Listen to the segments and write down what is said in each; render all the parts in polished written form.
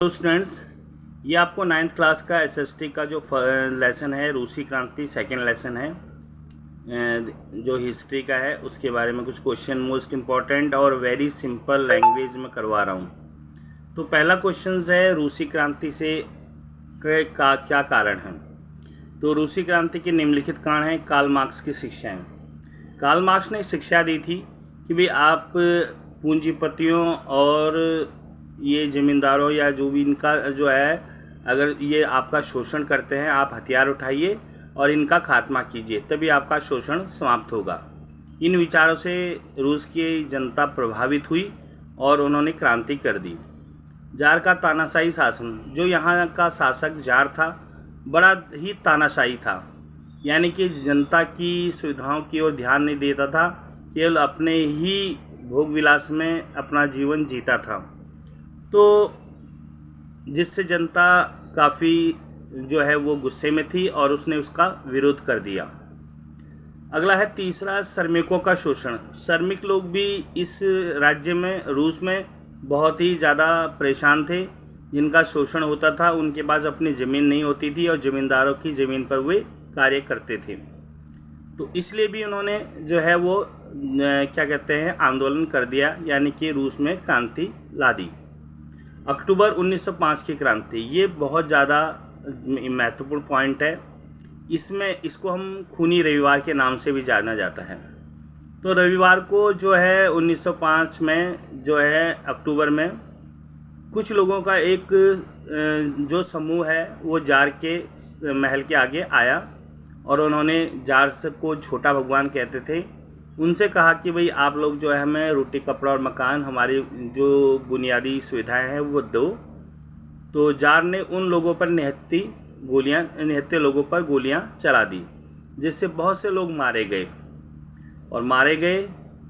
तो स्टूडेंट्स, ये आपको 9th क्लास का एसएसटी का जो लेसन है, रूसी क्रांति सेकंड लेसन है, जो हिस्ट्री का है, उसके बारे में कुछ क्वेश्चन मोस्ट इम्पॉर्टेंट और वेरी सिंपल लैंग्वेज में करवा रहा हूँ। तो पहला क्वेश्चन है, रूसी क्रांति से का क्या कारण है। तो रूसी क्रांति के निम्नलिखित कारण हैं। कार्ल मार्क्स की शिक्षाएँ। कार्ल मार्क्स ने शिक्षा दी थी कि भाई आप पूंजीपतियों और ये ज़मींदारों या जो भी इनका जो है, अगर ये आपका शोषण करते हैं, आप हथियार उठाइए और इनका खात्मा कीजिए, तभी आपका शोषण समाप्त होगा। इन विचारों से रूस की जनता प्रभावित हुई और उन्होंने क्रांति कर दी। जार का तानाशाही शासन। जो यहाँ का शासक जार था, बड़ा ही तानाशाही था, यानी कि जनता की सुविधाओं की ओर ध्यान नहीं देता था, केवल अपने ही भोग विलास में अपना जीवन जीता था। तो जिससे जनता काफ़ी जो है वो गुस्से में थी और उसने उसका विरोध कर दिया। अगला है तीसरा, श्रमिकों का शोषण। श्रमिक लोग भी इस राज्य में, रूस में बहुत ही ज़्यादा परेशान थे, जिनका शोषण होता था। उनके पास अपनी ज़मीन नहीं होती थी और ज़मींदारों की ज़मीन पर वे कार्य करते थे। तो इसलिए भी उन्होंने जो है वो क्या कहते हैं, आंदोलन कर दिया, यानी कि रूस में क्रांति ला दी। अक्टूबर 1905 की क्रांति, ये बहुत ज़्यादा महत्वपूर्ण पॉइंट है। इसको हम खूनी रविवार के नाम से भी जाना जाता है। तो रविवार को जो है 1905 में जो है अक्टूबर में, कुछ लोगों का एक जो समूह है वो जार के महल के आगे आया और उन्होंने जार को छोटा भगवान कहते थे, उनसे कहा कि भाई आप लोग जो है हमें रोटी कपड़ा और मकान, हमारी जो बुनियादी सुविधाएं हैं वो दो। तो जार ने उन लोगों पर निहत्थे लोगों पर गोलियां चला दी, जिससे बहुत से लोग मारे गए।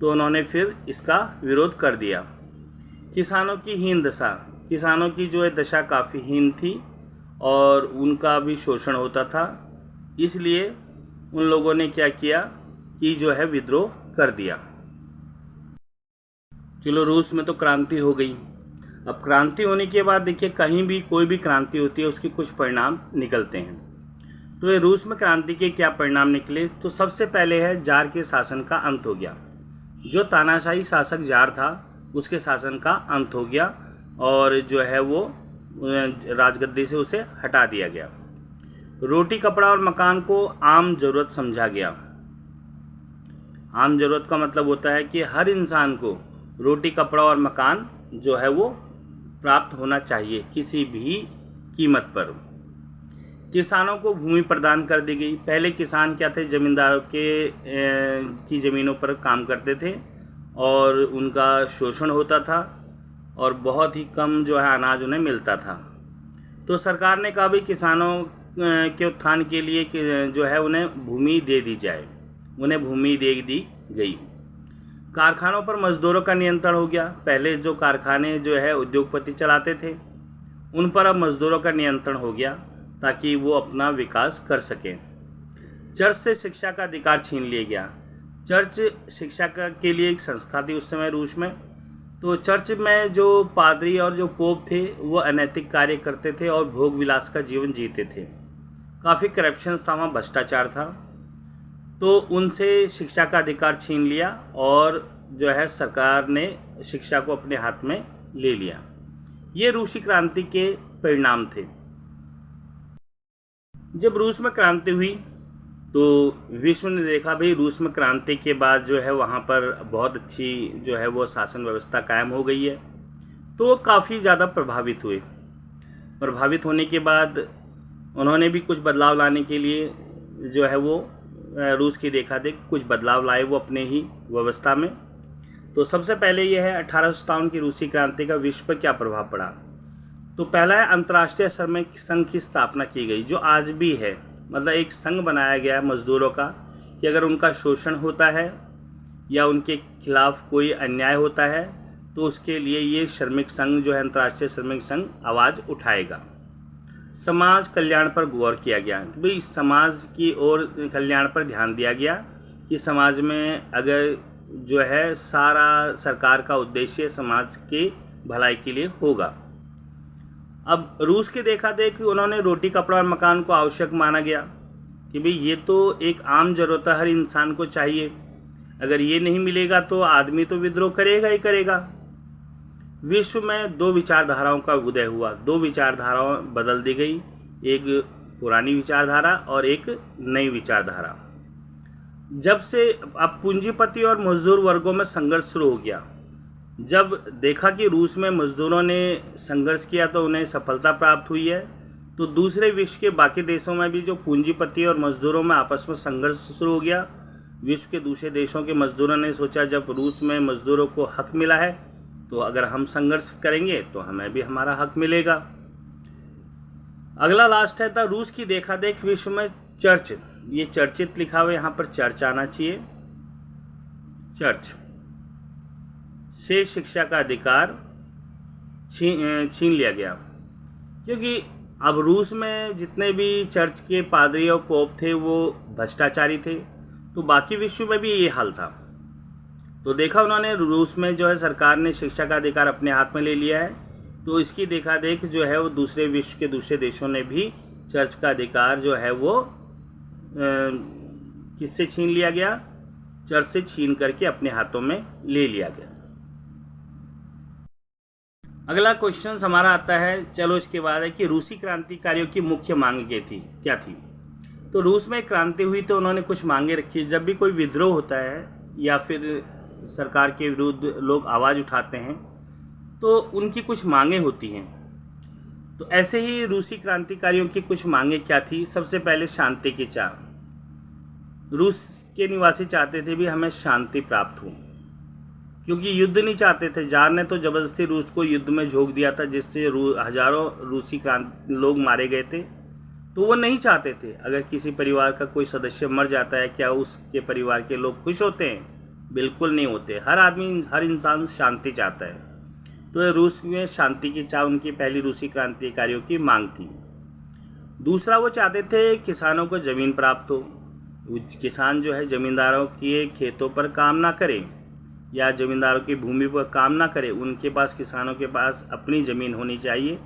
तो उन्होंने फिर इसका विरोध कर दिया। किसानों की हीन दशा। किसानों की जो है दशा काफ़ी हीन थी और उनका भी शोषण होता था, इसलिए उन लोगों ने क्या किया कि जो है विद्रोह कर दिया। चलो, रूस में तो क्रांति हो गई। अब क्रांति होने के बाद देखिए, कहीं भी कोई भी क्रांति होती है उसके कुछ परिणाम निकलते हैं। तो ये रूस में क्रांति के क्या परिणाम निकले। तो सबसे पहले है, जार के शासन का अंत हो गया। जो तानाशाही शासक जार था उसके शासन का अंत हो गया और जो है वो राजगद्दी से उसे हटा दिया गया। रोटी कपड़ा और मकान को आम जरूरत समझा गया। आम जरूरत का मतलब होता है कि हर इंसान को रोटी कपड़ा और मकान जो है वो प्राप्त होना चाहिए किसी भी कीमत पर। किसानों को भूमि प्रदान कर दी गई। पहले किसान क्या थे, ज़मींदारों की ज़मीनों पर काम करते थे और उनका शोषण होता था और बहुत ही कम जो है अनाज उन्हें मिलता था। तो सरकार ने कहा भी किसानों के उत्थान के लिए जो है उन्हें भूमि दे दी जाए। उन्हें भूमि दे दी गई। कारखानों पर मजदूरों का नियंत्रण हो गया। पहले जो कारखाने जो है उद्योगपति चलाते थे, उन पर अब मजदूरों का नियंत्रण हो गया ताकि वो अपना विकास कर सकें। चर्च से शिक्षा का अधिकार छीन लिया गया। चर्च शिक्षा के लिए एक संस्था थी उस समय रूस में। तो चर्च में जो पादरी और जो पोप थे वो अनैतिक कार्य करते थे और भोग विलास का जीवन जीते थे। काफ़ी करप्शन था वहाँ, भ्रष्टाचार था। तो उनसे शिक्षा का अधिकार छीन लिया और जो है सरकार ने शिक्षा को अपने हाथ में ले लिया। ये रूसी क्रांति के परिणाम थे। जब रूस में क्रांति हुई तो विश्व ने देखा भाई रूस में क्रांति के बाद जो है वहाँ पर बहुत अच्छी जो है वो शासन व्यवस्था कायम हो गई है। तो काफ़ी ज़्यादा प्रभावित हुए। प्रभावित होने के बाद उन्होंने भी कुछ बदलाव लाने के लिए जो है वो रूस की देखा देख कुछ बदलाव लाए वो अपने ही व्यवस्था में। तो सबसे पहले ये है 1857 की रूसी क्रांति का विश्व पर क्या प्रभाव पड़ा। तो पहला है, अंतर्राष्ट्रीय श्रमिक संघ की स्थापना की गई, जो आज भी है। मतलब एक संघ बनाया गया है मजदूरों का कि अगर उनका शोषण होता है या उनके खिलाफ कोई अन्याय होता है तो उसके लिए ये श्रमिक संघ जो है, अंतर्राष्ट्रीय श्रमिक संघ, आवाज़ उठाएगा। समाज कल्याण पर गौर किया गया। भाई समाज की ओर कल्याण पर ध्यान दिया गया कि समाज में अगर जो है सारा सरकार का उद्देश्य समाज के भलाई के लिए होगा। अब रूस के देखा देख उन्होंने रोटी कपड़ा और मकान को आवश्यक माना गया कि भाई ये तो एक आम ज़रूरत है, हर इंसान को चाहिए, अगर ये नहीं मिलेगा तो आदमी तो विद्रोह करेगा ही करेगा। विश्व में दो विचारधाराओं का उदय हुआ, दो विचारधाराओं बदल दी गई, एक पुरानी विचारधारा और एक नई विचारधारा। जब से अब पूंजीपति और मजदूर वर्गों में संघर्ष शुरू हो गया। जब देखा कि रूस में मजदूरों ने संघर्ष किया तो उन्हें सफलता प्राप्त हुई है, तो दूसरे विश्व के बाकी देशों में भी जो पूंजीपति और मजदूरों में आपस में संघर्ष शुरू हो गया। विश्व के दूसरे देशों के मजदूरों ने सोचा जब रूस में मजदूरों को हक मिला है तो अगर हम संघर्ष करेंगे तो हमें भी हमारा हक मिलेगा। अगला लास्ट है था रूस की देखा देख विश्व में चर्च। ये चर्चित लिखा हुआ, यहाँ पर चर्च आना चाहिए। चर्च से शिक्षा का अधिकार छीन लिया गया, क्योंकि अब रूस में जितने भी चर्च के पादरी और पोप थे वो भ्रष्टाचारी थे, तो बाकी विश्व में भी ये हाल था। तो देखा उन्होंने रूस में जो है सरकार ने शिक्षा का अधिकार अपने हाथ में ले लिया है, तो इसकी देखा देख जो है वो दूसरे विश्व के दूसरे देशों ने भी चर्च का अधिकार जो है वो किससे छीन लिया गया, चर्च से छीन करके अपने हाथों में ले लिया गया। अगला क्वेश्चन हमारा आता है, चलो इसके बाद है कि रूसी क्रांतिकारियों की मुख्य मांग क्या थी। तो रूस में क्रांति हुई तो उन्होंने कुछ मांगे रखी। जब भी कोई विद्रोह होता है या फिर सरकार के विरुद्ध लोग आवाज़ उठाते हैं तो उनकी कुछ मांगे होती हैं। तो ऐसे ही रूसी क्रांतिकारियों की कुछ मांगे क्या थी। सबसे पहले शांति की चाह। रूस के निवासी चाहते थे भी हमें शांति प्राप्त हो, क्योंकि युद्ध नहीं चाहते थे। जार ने तो ज़बरदस्ती रूस को युद्ध में झोंक दिया था, जिससे हजारों रूसी लोग मारे गए थे। तो वो नहीं चाहते थे। अगर किसी परिवार का कोई सदस्य मर जाता है, क्या उसके परिवार के लोग खुश होते हैं? बिल्कुल नहीं होते। हर इंसान शांति चाहता है। तो रूस में शांति की चाह उनकी पहली रूसी क्रांतिकारियों की मांग थी। दूसरा, वो चाहते थे किसानों को ज़मीन प्राप्त हो। किसान जो है ज़मींदारों के खेतों पर काम ना करें या ज़मींदारों की भूमि पर काम ना करें, उनके पास, किसानों के पास अपनी ज़मीन होनी चाहिए।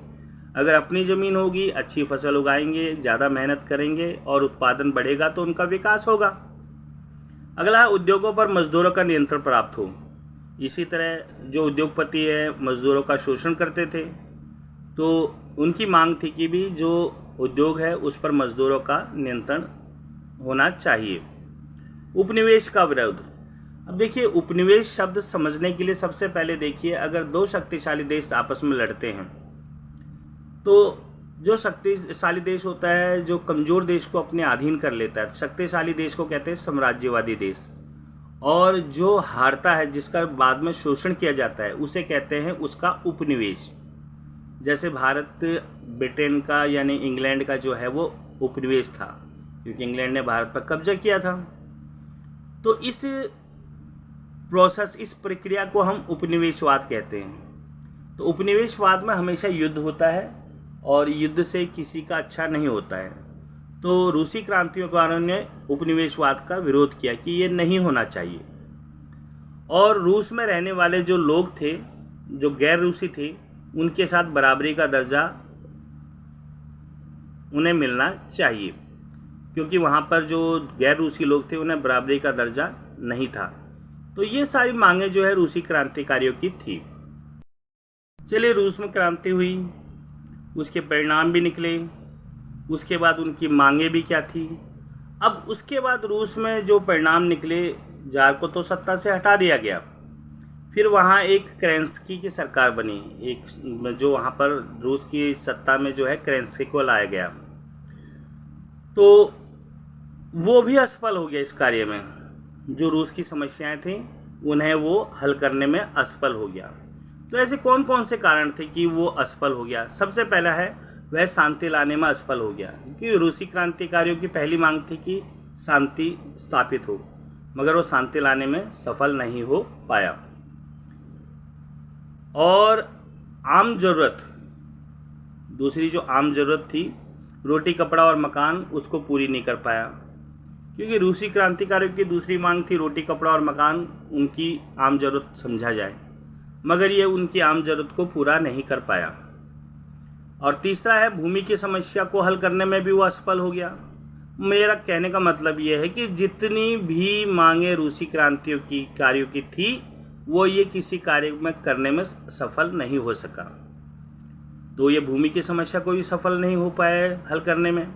अगर अपनी ज़मीन होगी, अच्छी फसल उगाएंगे, ज़्यादा मेहनत करेंगे और उत्पादन बढ़ेगा तो उनका विकास होगा। अगला है उद्योगों पर मजदूरों का नियंत्रण प्राप्त हो। इसी तरह जो उद्योगपति है मजदूरों का शोषण करते थे, तो उनकी मांग थी कि भी जो उद्योग है उस पर मजदूरों का नियंत्रण होना चाहिए। उपनिवेश का विरोध। अब देखिए, उपनिवेश शब्द समझने के लिए सबसे पहले देखिए, अगर दो शक्तिशाली देश आपस में लड़ते हैं तो जो शक्तिशाली देश होता है जो कमज़ोर देश को अपने अधीन कर लेता है, शक्तिशाली देश को कहते हैं साम्राज्यवादी देश, और जो हारता है, जिसका बाद में शोषण किया जाता है, उसे कहते हैं उसका उपनिवेश। जैसे भारत ब्रिटेन का यानी इंग्लैंड का जो है वो उपनिवेश था, क्योंकि इंग्लैंड ने भारत पर कब्जा किया था। तो इस प्रक्रिया को हम उपनिवेशवाद कहते हैं। तो उपनिवेशवाद में हमेशा युद्ध होता है और युद्ध से किसी का अच्छा नहीं होता है। तो रूसी क्रांतिकारियों ने उपनिवेशवाद का विरोध किया कि ये नहीं होना चाहिए। और रूस में रहने वाले जो लोग थे, जो गैर रूसी थे, उनके साथ बराबरी का दर्जा उन्हें मिलना चाहिए, क्योंकि वहाँ पर जो गैर रूसी लोग थे उन्हें बराबरी का दर्जा नहीं था। तो ये सारी मांगें जो है रूसी क्रांतिकारियों की थी। चलिए, रूस में क्रांति हुई, उसके परिणाम भी निकले, उसके बाद उनकी मांगें भी क्या थी। अब उसके बाद रूस में जो परिणाम निकले, जार को तो सत्ता से हटा दिया गया। फिर वहाँ एक केरेंस्की की सरकार बनी, एक जो वहाँ पर रूस की सत्ता में जो है केरेंस्की को लाया गया। तो वो भी असफल हो गया इस कार्य में। जो रूस की समस्याएं थी उन्हें वो हल करने में असफल हो गया। तो ऐसे कौन कौन से कारण थे कि वो असफल हो गया। सबसे पहला है वह शांति लाने में असफल हो गया, क्योंकि रूसी क्रांतिकारियों की पहली मांग थी कि शांति स्थापित हो, मगर वो शांति लाने में सफल नहीं हो पाया। और आम ज़रूरत, दूसरी जो आम ज़रूरत थी, रोटी कपड़ा और मकान, उसको पूरी नहीं कर पाया, क्योंकि रूसी क्रांतिकारियों की दूसरी मांग थी रोटी कपड़ा और मकान, उनकी आम ज़रूरत समझा जाए, मगर ये उनकी आम ज़रूरत को पूरा नहीं कर पाया। और तीसरा है भूमि की समस्या को हल करने में भी वो असफल हो गया। मेरा कहने का मतलब ये है कि जितनी भी मांगे रूसी क्रांतियों की कार्यों की थी, वो ये किसी कार्य में करने में सफल नहीं हो सका। तो ये भूमि की समस्या को भी सफल नहीं हो पाए हल करने में।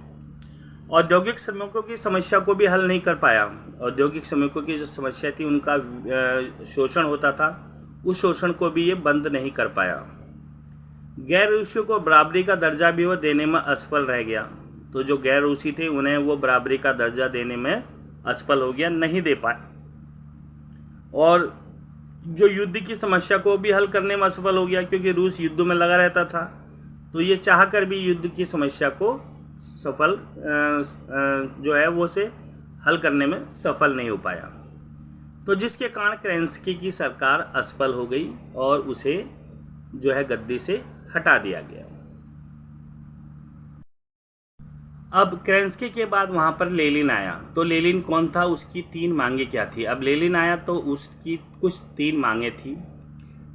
औद्योगिक श्रमिकों की समस्या को भी हल नहीं कर पाया। औद्योगिक श्रमिकों की जो समस्या थी, उनका शोषण होता था, उस शोषण को भी ये बंद नहीं कर पाया। गैर रूसियों को बराबरी का दर्जा भी वो देने में असफल रह गया। तो जो गैर रूसी थे उन्हें वो बराबरी का दर्जा देने में असफल हो गया, नहीं दे पाए। और जो युद्ध की समस्या को भी हल करने में असफल हो गया, क्योंकि रूस युद्ध में लगा रहता था, तो ये चाह कर भी युद्ध की समस्या को सफल जो है वो से हल करने में सफल नहीं हो पाया। तो जिसके कारण केरेंस्की की सरकार असफल हो गई और उसे जो है गद्दी से हटा दिया गया। अब केरेंस्की के बाद वहाँ पर लेनिन आया। तो लेनिन कौन था, उसकी 3 मांगे क्या थी। अब लेनिन आया तो उसकी कुछ 3 मांगे थी।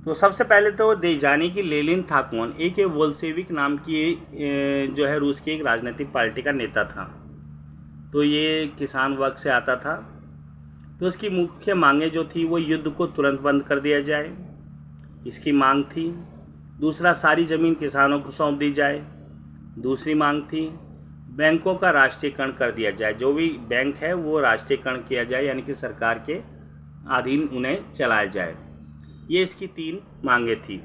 तो सबसे पहले तो दे जाने की लेनिन था कौन। एक बोल्शेविक नाम की जो है रूस की एक राजनीतिक पार्टी का नेता था। तो ये किसान वर्ग से आता था। तो इसकी मुख्य मांगे जो थी वो युद्ध को तुरंत बंद कर दिया जाए, इसकी मांग थी। दूसरा, सारी ज़मीन किसानों को सौंप दी जाए, दूसरी मांग थी। बैंकों का राष्ट्रीयकरण कर दिया जाए, जो भी बैंक है वो राष्ट्रीयकरण किया जाए, यानी कि सरकार के अधीन उन्हें चलाया जाए। ये इसकी 3 मांगे थी।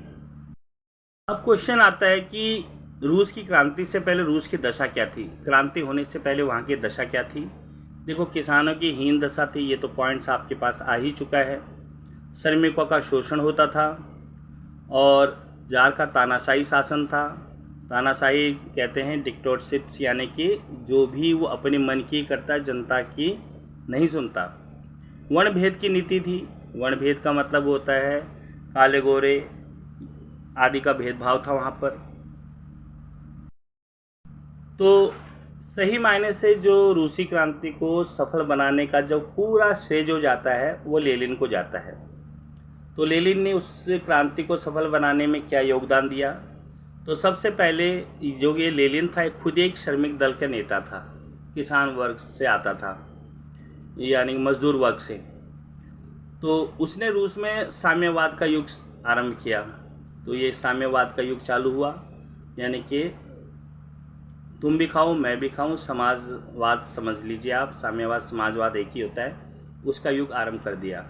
अब क्वेश्चन आता है कि रूस की क्रांति से पहले रूस की दशा क्या थी, क्रांति होने से पहले वहाँ की दशा क्या थी। देखो, किसानों की हीन दशा थी, ये तो पॉइंट्स आपके पास आ ही चुका है। श्रमिकों का शोषण होता था और जार का तानाशाही शासन था। तानाशाही कहते हैं डिक्टेटरशिप्स, यानी कि जो भी वो अपने मन की करता, जनता की नहीं सुनता। वर्ण भेद की नीति थी। वर्ण भेद का मतलब होता है काले गोरे आदि का भेदभाव था वहाँ पर। तो सही मायने से जो रूसी क्रांति को सफल बनाने का जो पूरा श्रेय जो जाता है वो लेनिन को जाता है। तो लेनिन ने उस क्रांति को सफल बनाने में क्या योगदान दिया। तो सबसे पहले जो ये लेनिन था, खुद एक श्रमिक दल का नेता था, किसान वर्ग से आता था, यानी मजदूर वर्ग से। तो उसने रूस में साम्यवाद का युग आरंभ किया। तो ये साम्यवाद का युग चालू हुआ, यानी कि तुम भी खाओ मैं भी खाऊं, समाजवाद समझ लीजिए आप, साम्यवाद समाजवाद एक ही होता है, उसका युग आरंभ कर दिया।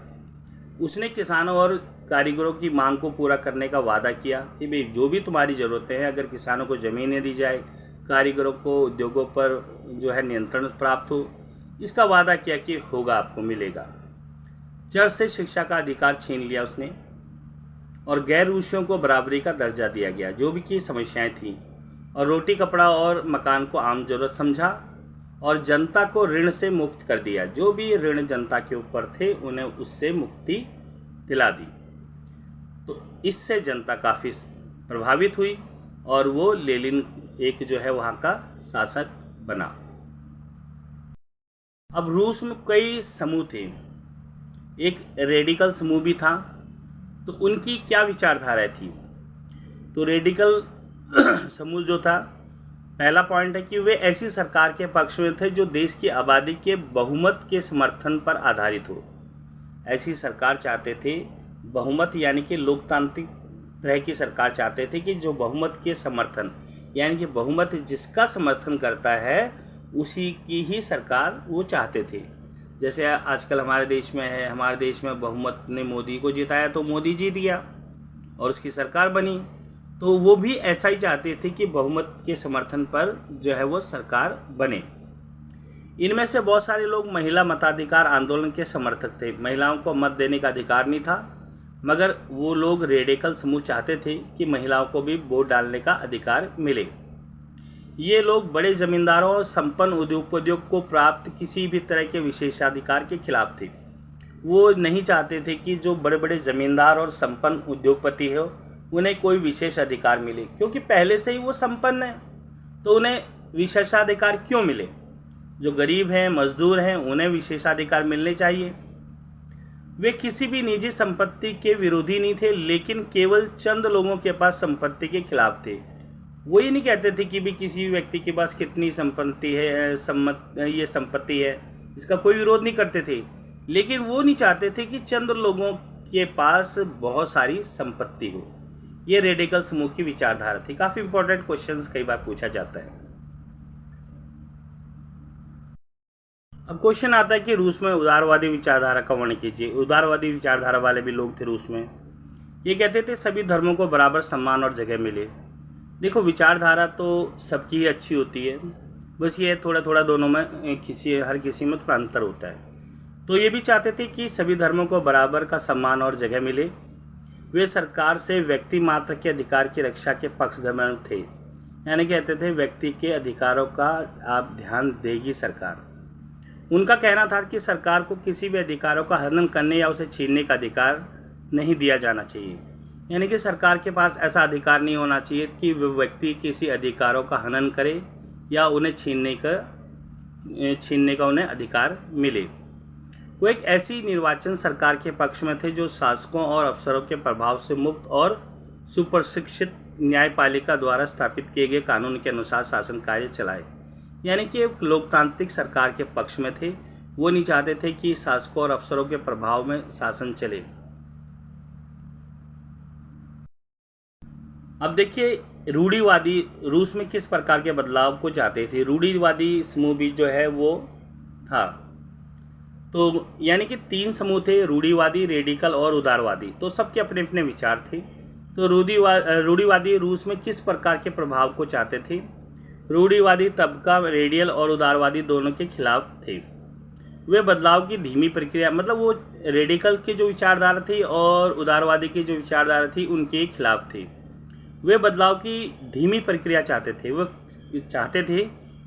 उसने किसानों और कारीगरों की मांग को पूरा करने का वादा किया कि भाई जो भी तुम्हारी ज़रूरतें हैं, अगर किसानों को ज़मीनें दी जाए, कारीगरों को उद्योगों पर जो है नियंत्रण प्राप्त हो, इसका वादा किया कि होगा, आपको मिलेगा। जड़ से शिक्षा का अधिकार छीन लिया उसने और गैर रूसियों को बराबरी का दर्जा दिया गया, जो भी की समस्याएं थी, और रोटी कपड़ा और मकान को आम जरूरत समझा और जनता को ऋण से मुक्त कर दिया। जो भी ऋण जनता के ऊपर थे उन्हें उससे मुक्ति दिला दी। तो इससे जनता काफ़ी प्रभावित हुई और वो लेनिन एक जो है वहाँ का शासक बना। अब रूस में कई समूह थे, एक रेडिकल समूह भी था। तो उनकी क्या विचारधारा थी। तो रेडिकल समूह जो था, पहला पॉइंट है कि वे ऐसी सरकार के पक्ष में थे जो देश की आबादी के बहुमत के समर्थन पर आधारित हो। ऐसी सरकार चाहते थे, बहुमत यानी कि लोकतांत्रिक तरह की सरकार चाहते थे कि जो बहुमत के समर्थन, यानी कि बहुमत जिसका समर्थन करता है उसी की ही सरकार वो चाहते थे। जैसे आजकल हमारे देश में है, हमारे देश में बहुमत ने मोदी को जिताया तो मोदी जीत गया और उसकी सरकार बनी। तो वो भी ऐसा ही चाहते थे कि बहुमत के समर्थन पर जो है वो सरकार बने। इनमें से बहुत सारे लोग महिला मताधिकार आंदोलन के समर्थक थे। महिलाओं को मत देने का अधिकार नहीं था, मगर वो लोग रेडिकल समूह चाहते थे कि महिलाओं को भी वोट डालने का अधिकार मिले। ये लोग बड़े जमींदारों और संपन्न उद्योग को प्राप्त किसी भी तरह के विशेषाधिकार के खिलाफ थे। वो नहीं चाहते थे कि जो बड़े बड़े ज़मींदार और संपन्न उद्योगपति हो उन्हें कोई विशेष अधिकार मिले, क्योंकि पहले से ही वो संपन्न हैं, तो उन्हें विशेषाधिकार क्यों मिले। जो गरीब हैं, मजदूर हैं, उन्हें विशेषाधिकार मिलने चाहिए। वे किसी भी निजी संपत्ति के विरोधी नहीं थे, लेकिन केवल चंद लोगों के पास संपत्ति के खिलाफ थे। वो ये नहीं कहते थे कि भी किसी व्यक्ति के पास कितनी संपत्ति है, ये संपत्ति है, इसका कोई विरोध नहीं करते थे, लेकिन वो नहीं चाहते थे कि चंद लोगों के पास बहुत सारी संपत्ति हो। ये रेडिकल समूह की विचारधारा थी। काफ़ी इंपॉर्टेंट क्वेश्चंस कई बार पूछा जाता है। अब क्वेश्चन आता है कि रूस में उदारवादी विचारधारा का वर्णन कीजिए। उदारवादी विचारधारा वाले भी लोग थे रूस में। ये कहते थे सभी धर्मों को बराबर सम्मान और जगह मिले। देखो, विचारधारा तो सबकी ही अच्छी होती है, बस ये थोड़ा थोड़ा दोनों में हर किसी में थोड़ा अंतर होता है। तो ये भी चाहते थे कि सभी धर्मों को बराबर का सम्मान और जगह मिले। वे सरकार से व्यक्ति मात्र के अधिकार की रक्षा के पक्षधर थे, यानी कहते थे व्यक्ति के अधिकारों का आप ध्यान देगी सरकार। उनका कहना था कि सरकार को किसी भी अधिकारों का हनन करने या उसे छीनने का अधिकार नहीं दिया जाना चाहिए, यानी कि सरकार के पास ऐसा अधिकार नहीं होना चाहिए कि वह व्यक्ति किसी अधिकारों का हनन करे या उन्हें छीनने का उन्हें अधिकार मिले। वो एक ऐसी निर्वाचन सरकार के पक्ष में थे जो शासकों और अफसरों के प्रभाव से मुक्त और सुप्रशिक्षित न्यायपालिका द्वारा स्थापित किए गए कानून के अनुसार शासन कार्य चलाए, यानी कि एक लोकतांत्रिक सरकार के पक्ष में थे। वो नहीं चाहते थे कि शासकों और अफसरों के प्रभाव में शासन चले। अब देखिए, रूढ़िवादी रूस में किस प्रकार के बदलाव को चाहते थे। रूढ़िवादी समूह भी जो है वो था। तो यानी कि 3 समूह थे, रूढ़िवादी, रेडिकल और उदारवादी। तो सबके अपने अपने विचार थे। तो रूढ़िवादी रूस में किस प्रकार के प्रभाव को चाहते थे। रूढ़िवादी तबका रेडियल और उदारवादी दोनों के खिलाफ थे। वे बदलाव की धीमी प्रक्रिया, मतलब वो रेडिकल की जो विचारधारा थी और उदारवादी की जो विचारधारा थी उनके खिलाफ थे। वे बदलाव की धीमी प्रक्रिया चाहते थे। वो चाहते थे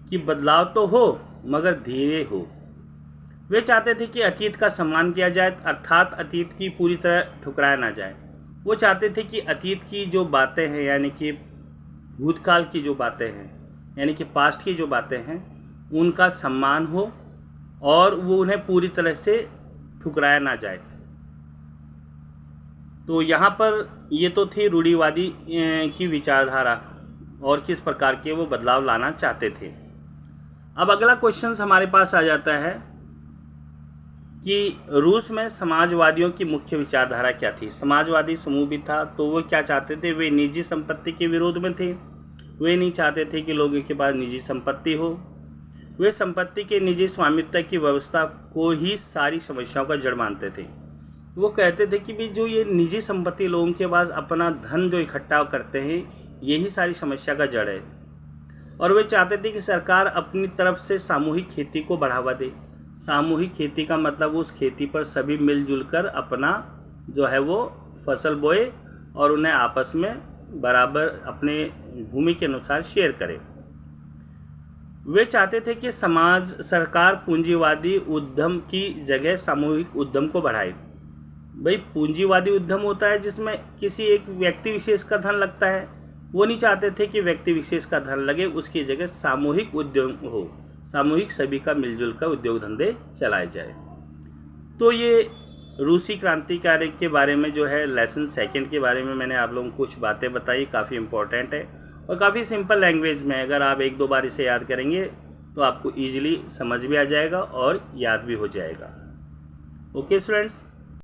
कि बदलाव तो हो मगर धीरे हो। वे चाहते थे कि अतीत का सम्मान किया जाए, अर्थात अतीत की पूरी तरह ठुकराया ना जाए। वो चाहते थे कि अतीत की जो बातें हैं, यानी कि भूतकाल की जो बातें हैं, यानी कि पास्ट की जो बातें हैं, उनका सम्मान हो और वो उन्हें पूरी तरह से ठुकराया ना जाए। तो यहाँ पर ये तो थी रूढ़िवादी की विचारधारा और किस प्रकार के वो बदलाव लाना चाहते थे। अब अगला क्वेश्चन हमारे पास आ जाता है कि रूस में समाजवादियों की मुख्य विचारधारा क्या थी। समाजवादी समूह भी था। तो वो क्या चाहते थे, वे निजी संपत्ति के विरोध में थे। वे नहीं चाहते थे कि लोगों के पास निजी संपत्ति हो। वे संपत्ति के निजी स्वामित्व की व्यवस्था को ही सारी समस्याओं का जड़ मानते थे। वो कहते थे कि भी जो ये निजी संपत्ति लोगों के पास अपना धन जो इकट्ठा करते हैं, यही सारी समस्या का जड़ है। और वे चाहते थे कि सरकार अपनी तरफ से सामूहिक खेती को बढ़ावा दे। सामूहिक खेती का मतलब उस खेती पर सभी मिलजुल कर अपना जो है वो फसल बोए और उन्हें आपस में बराबर अपने भूमि के अनुसार शेयर करे। वे चाहते थे कि सरकार पूंजीवादी उद्यम की जगह सामूहिक उद्यम को बढ़ाए। भाई, पूंजीवादी उद्यम होता है जिसमें किसी एक व्यक्ति विशेष का धन लगता है। वो नहीं चाहते थे कि व्यक्ति विशेष का धन लगे, उसकी जगह सामूहिक उद्यम हो, सामूहिक सभी का मिलजुल कर उद्योग धंधे चलाए जाए। तो ये रूसी क्रांतिकारी के बारे में जो है लेसन 2 के बारे में मैंने आप लोगों को कुछ बातें बताई। काफ़ी इंपॉर्टेंट है और काफ़ी सिंपल लैंग्वेज में। अगर आप 1-2 बार इसे याद करेंगे तो आपको ईजिली समझ भी आ जाएगा और याद भी हो जाएगा। Okay students.